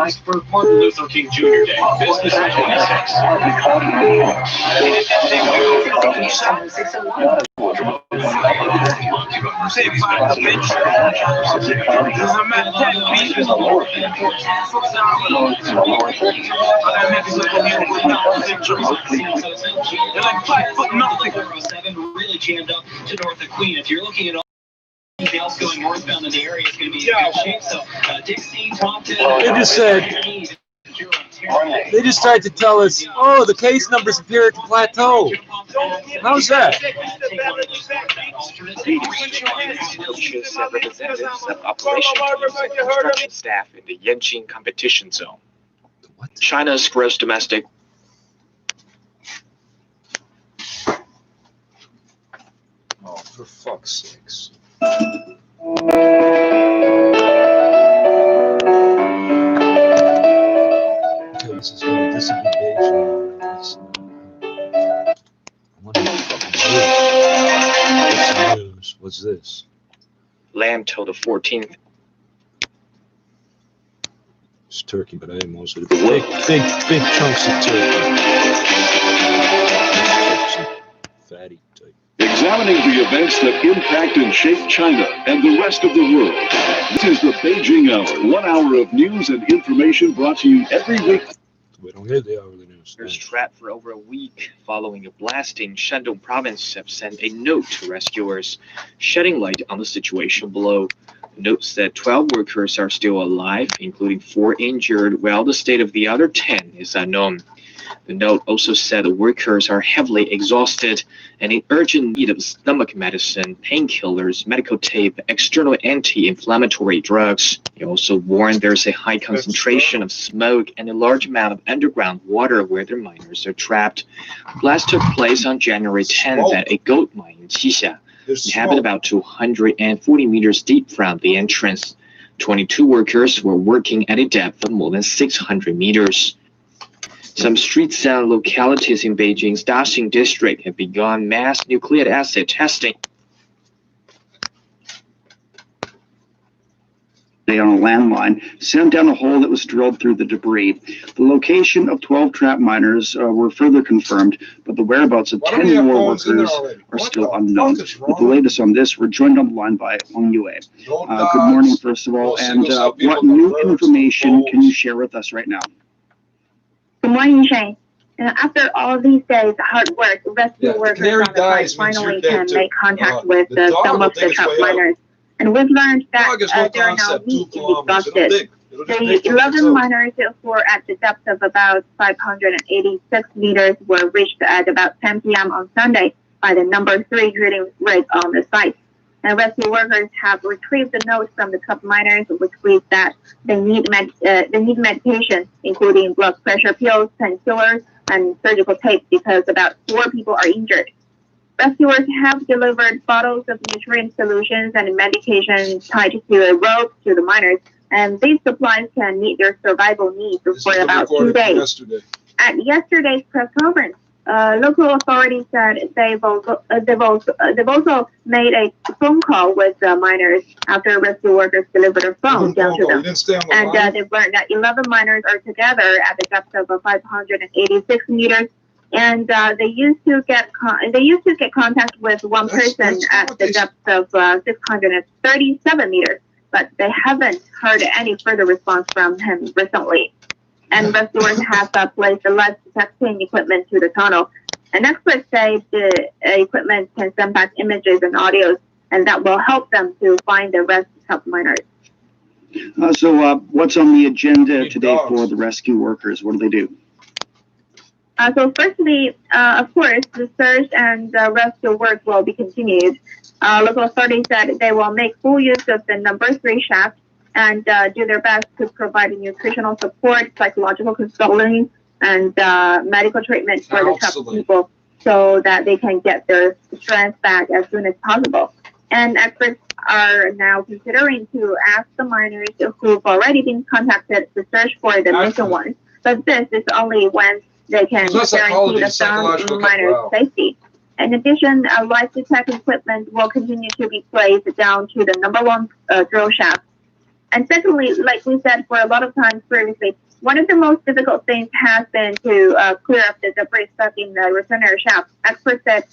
organized for Martin Luther King Jr. Day. Business at 26. They're like 5 foot nothing. Really jammed up to north of Queen. If you're looking at all else going northbound in the area, it's going to be in good shape. So, Dixie, Compton. They just tried to tell us, oh, the case numbers appear at the plateau. How's that? Coaches and representatives of operation teams and construction staff in the Yanqing competition zone. What? China's gross domestic. Oh, for fuck's sakes. This is going to disengage. What the fucking news? What's this? Lamb till the 14th. It's turkey, but I am also big chunks of turkey. Fatty type. Examining the events that impact and shape China and the rest of the world. This is the Beijing Hour, 1 hour of news and information brought to you every week. We don't get the hourly news. Workers trapped for over a week following a blast in Shandong province have sent a note to rescuers, shedding light on the situation below. The note said 12 workers are still alive, including 4 injured, while the state of the other 10 is unknown. The note also said the workers are heavily exhausted and in urgent need of stomach medicine, painkillers, medical tape, external anti-inflammatory drugs. He also warned there's a high concentration of smoke and a large amount of underground water where their miners are trapped. The blast took place on January 10th at a gold mine in Xixia. It happened about 240 meters deep from the entrance. 22 workers were working at a depth of more than 600 meters. Some streets and localities in Beijing's Daxing district have begun mass nucleic acid testing. On a landline, sent down a hole that was drilled through the debris. The location of 12 trapped miners were further confirmed, but the whereabouts of 10 more workers are still unknown. With the latest on this, we're joined on the line by Wang Yue. Good morning, first of all, and what new information can you share with us right now? Good morning, Shane. After all these days of hard work, rescue workers on the site finally can make contact with some of the trapped miners. And we've learned that they are now weak and exhausted. The 11 miners who are at the depth of about 586 meters were reached at about 10 p.m. on Sunday by the number 3 drilling rig on the site. And rescue workers have retrieved the note from the trapped miners, which reads that they need medication, including blood pressure pills, painkillers, and surgical tape, because about 4 people are injured. Rescuers have delivered bottles of nutrient solutions and medication tied to a rope to the miners, and these supplies can meet their survival needs for about 2 days. At yesterday's press conference, local authorities said they've also made a phone call with the miners after rescue workers delivered a phone down to them. And they've learned that 11 miners are together at the depth of 586 meters. And they used to get contact with one person at the depth of 637 meters, but they haven't heard any further response from him recently. And rescuers have placed life detecting equipment to the tunnel. And experts say the equipment can send back images and audios, and that will help them to find the rest of miners. So what's on the agenda today for the rescue workers? What do they do? So firstly, of course, the search and rescue work will be continued. Local authorities said they will make full use of the number 3 shaft and do their best to provide nutritional support, psychological consulting, and medical treatment for the trapped people so that they can get their strength back as soon as possible. And experts are now considering to ask the miners who've already been contacted to search for the missing ones. But this is only when they can guarantee the sound miners' safety. In addition, life detecting equipment will continue to be placed down to the number 1 drill shaft. And secondly, like we said for a lot of times previously, one of the most difficult things has been to clear up the debris stuck in the refinery shaft. Experts said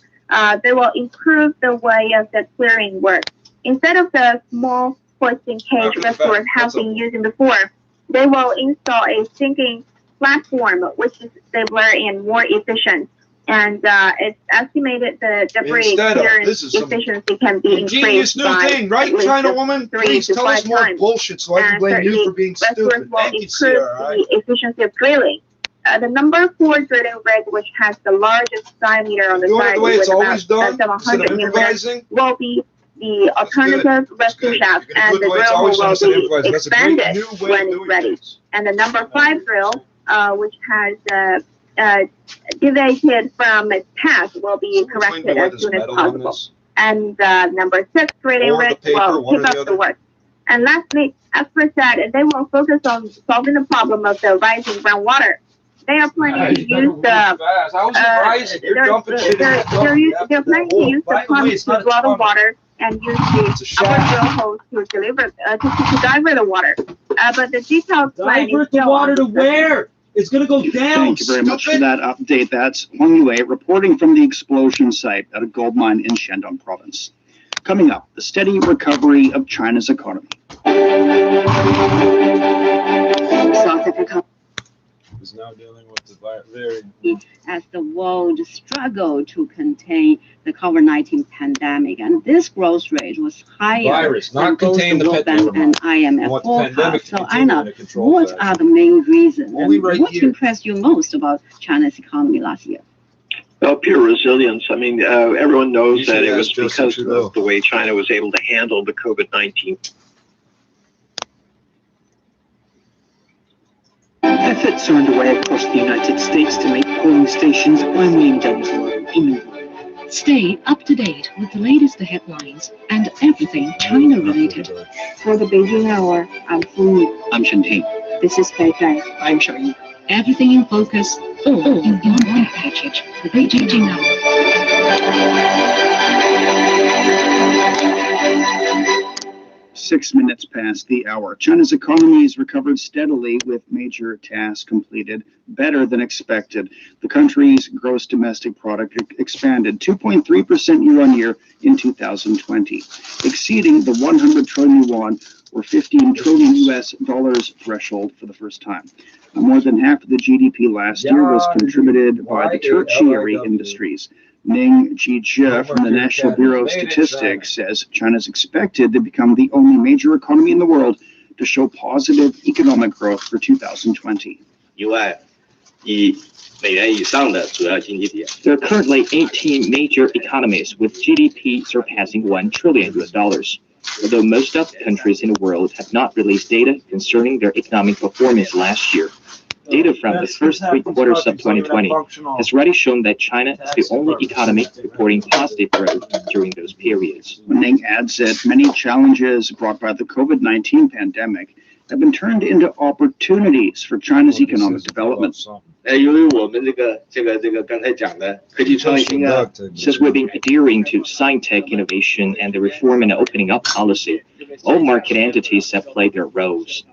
they will improve the way of the clearing work. Instead of the small hoisting cage rescuers have been using before, they will install a sinking platform, which is stabler and more efficient. And it's estimated the debris clearance efficiency can be increased by right, China woman? 3 to 5 times. Bullshit so I can blame you for being stupid. Will improve the efficiency of drilling. The number 4 drilling rig, which has the largest diameter on the side, with about 700 millimeters, will be the alternative rescue shaft, and the drill will be expanded when it's ready. And the number 5 drill, which has deviated from its path, will be corrected as soon as possible. And number 6 drilling rig will keep up the work. And lastly, experts said they will focus on solving the problem of the rising groundwater. They are planning to use the they're planning to use the pumps to draw the water and use the upper drill hose to deliver to divert the water. But the detailed plan is Divert the water to where? It's going to go down. Thank you very much for that update. That's Huang Yue reporting from the explosion site at a gold mine in Shandong province. Coming up, the steady recovery of China's economy. South Africa Is now dealing with the very as the world struggled to contain the COVID-19 pandemic, and this growth rate was higher virus, than not both contain the the World pandemic. Bank and IMF Want the pandemic forecast. to So continue Anna, in a controlled what fashion. are the main reasons? Only And right what here. impressed you most about China's economy last year? Well, pure resilience. I mean, everyone knows You should that it ask was Justin because Trudeau. of the way China was able to handle the COVID-19. Efforts are underway across the United States to make polling stations only in Stay up to date with the latest headlines and everything China-related. for the Beijing Hour. I'm Fu Yi. I'm Shen Ting. This is Kai Kai. I'm Shang. Everything in focus, all in one package. The Beijing Hour. 6 minutes past the hour. China's economy has recovered steadily with major tasks completed better than expected. The country's gross domestic product expanded 2.3% year on year in 2020, exceeding the 100 trillion yuan or 15 trillion US dollars threshold for the first time. More than half of the GDP last year was contributed by the tertiary industries. Ning Jizhe from the National Bureau of Statistics says China is expected to become the only major economy in the world to show positive economic growth for 2020. There There are currently 18 major economies with GDP surpassing $1 trillion US dollars. Although most of the countries in the world have not released data concerning their economic performance last year, data from the first 3 quarters of 2020 has already shown that China is the only economy reporting positive growth during those periods. Ning adds that many challenges brought by the COVID-19 pandemic have been turned into opportunities for China's economic development. 由于我们刚才讲的科技创新啊， Since we've been adhering to science-tech innovation and the reform and opening up policy, all market entities have played their roles.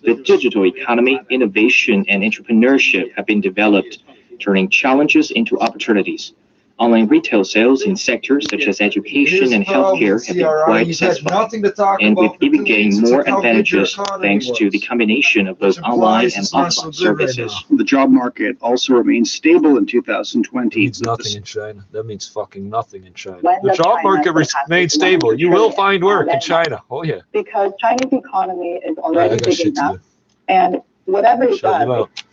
The digital economy, innovation, and entrepreneurship have been developed, turning challenges into opportunities. Online retail sales in sectors such as education and healthcare have been quite satisfying, and we've even gained more advantages thanks to the combination of both online and offline services. The job market also remains stable in 2020. means nothing in China. That means fucking nothing in China. The job market remains stable. You will find work in China. Oh yeah. Because Chinese economy is already I got big shit to enough, do. and whatever it Shut does, them out.